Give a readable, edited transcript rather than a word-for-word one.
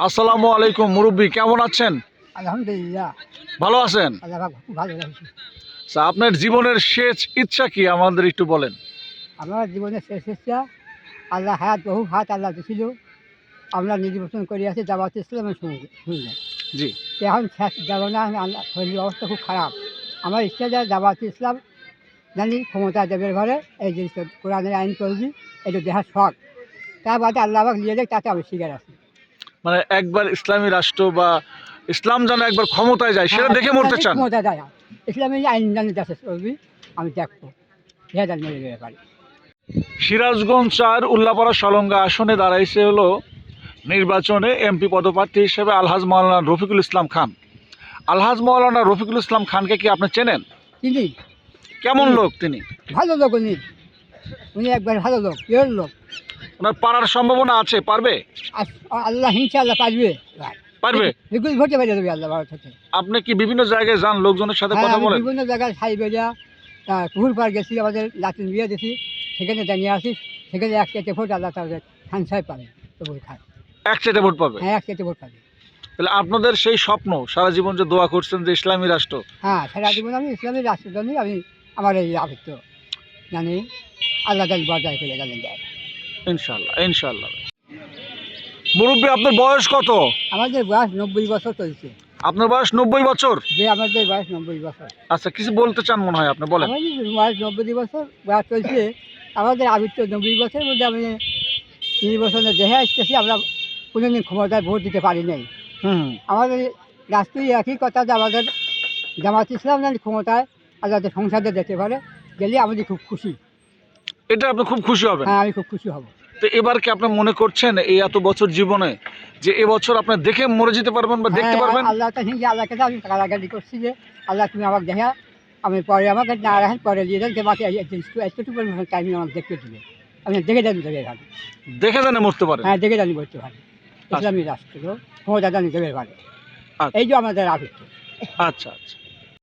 আসসালামু আলাইকুম মুরব্বী, কেমন আছেন? আলহামদুলিল্লাহ। ভালো আছেন? আল্লাহ পাক খুব ভালো রাখছে। আচ্ছা, আপনার জীবনের শেষ ইচ্ছা কি আমাদের একটু বলেন। আমার জীবনের শেষ ইচ্ছা, আল্লাহ হায়াত বহু হাত আল্লাহ দিছিল। আমরা নির্বাচন করে আছি জামাত ইসলামের সঙ্গে। জি। এখন শেষ যাব না, আমি আল্লাহ শরীরের অবস্থা খুব খারাপ। আমার ইচ্ছা যায় জামাত ইসলাম জানি ক্ষমতা দেবের ঘরে এই জিনিসটা কোরআনের আইন করবি, এটা দেহার শখ। তার বাদে আল্লাহ পাক নিয়ে দেয়, তাতে আমি শিকার আছি। মানে একবার ইসলামী রাষ্ট্র বা ইসলাম যেন একবার ক্ষমতায় যায় সেটা দেখে মরতে চান। ক্ষমতা দেয় ইসলামী আইন জানি দেশে চলবি, আমি দেখবো হেদার মেরে যেতে পারি। সিরাজগঞ্জ ৪ উল্লাপাড়া সলঙ্গা আসনে দাঁড়াইছে হলো নির্বাচনে এমপি পদপ্রার্থী হিসেবে আলহাজ মাওলানা রফিকুল ইসলাম খান। আলহাজ মাওলানা রফিকুল ইসলাম খানকে কি আপনি চেনেন? চিনি, কেমন লোক তিনি? ভালো লোক উনি। উনি একবার ভালো লোক, পিওর লোক। ওনার পারার সম্ভাবনা আছে? পারবে? আল্লাহ ইনশাআল্লাহ পারবে। পারবে? বিপুল ভোটে বেরিয়ে দেবে আল্লাহ ভারত থেকে। আপনি কি বিভিন্ন জায়গায় যান, লোকজনের সাথে হ্যাঁ, কথা আমি বলেন? বিভিন্ন জায়গায় সাইবেরিয়া, পুকুর পাড় গেছি, আমাদের লাতিন বিয়ে দিছি, সেখানে জানিয়ে আসি। সেখানে এক চাইতে ভোট আল্লাহ তাদের খান সাহেব পাবে, তবু খায়। এক চাইতে ভোট পাবে? হ্যাঁ, এক চাইতে ভোট পাবে। তাহলে আপনাদের সেই স্বপ্ন, সারা জীবন যে দোয়া করছেন যে ইসলামী রাষ্ট্র, হ্যাঁ, সারা জীবন আমি ইসলামী রাষ্ট্রের জন্যই আমি আমার এই আবৃত্ত জানি আল্লাহ তাল বজায় করে গেলেন যায়। ইনশাল্লাহ ইনশাল্লাহ। মুরব্বী, আপনার বয়স কত? আমাদের বয়স 90 বছর চলছে। আপনার বয়স 90 বছর? যে আমাদের বয়স 90 বছর। আচ্ছা, কিছু বলতে চান মনে হয়, আপনি বলেন। আমাদের বয়স 90 বছর বয়স চলছে। আমাদের আবৃত্ত 90 বছরের মধ্যে আমি নির্বাচনে দেখে আসতেছি, আমরা কোনোদিন ক্ষমতায় ভোট দিতে পারি নাই। হুম। আমাদের রাষ্ট্রীয় একই কথা যে আমাদের জামাত ইসলাম যেন ক্ষমতায় আর যাতে সংসদে যেতে পারে, গেলে আমাদের খুব খুশি। এটা আপনি খুব খুশি হবেন? হ্যাঁ, আমি খুব খুশি হব। তো এবার কি আপনি মনে করছেন এই এত বছর জীবনে যে এবছর আপনি দেখে মরে যেতে পারবেন বা দেখতে হ্যাঁ, পারবেন? আল্লাহ কাছে আল্লাহর কাছে আমি কারাগারি করছি যে আল্লাহ তুমি আমাকে দেখা, আমি পরে আমাকে না রাখেন, পরে দিয়ে দেন যে মাকে এতটুকু টাইম আমাকে দেখতে দিবে, আমি দেখে জানি দেবে এখানে। দেখে জানে মরতে পারেন? হ্যাঁ, দেখে জানি বলতে পারি ইসলামী রাষ্ট্র ক্ষমতা জানি দেবে পারে। আচ্ছা। এই যে আমাদের আবৃত্ত। আচ্ছা আচ্ছা।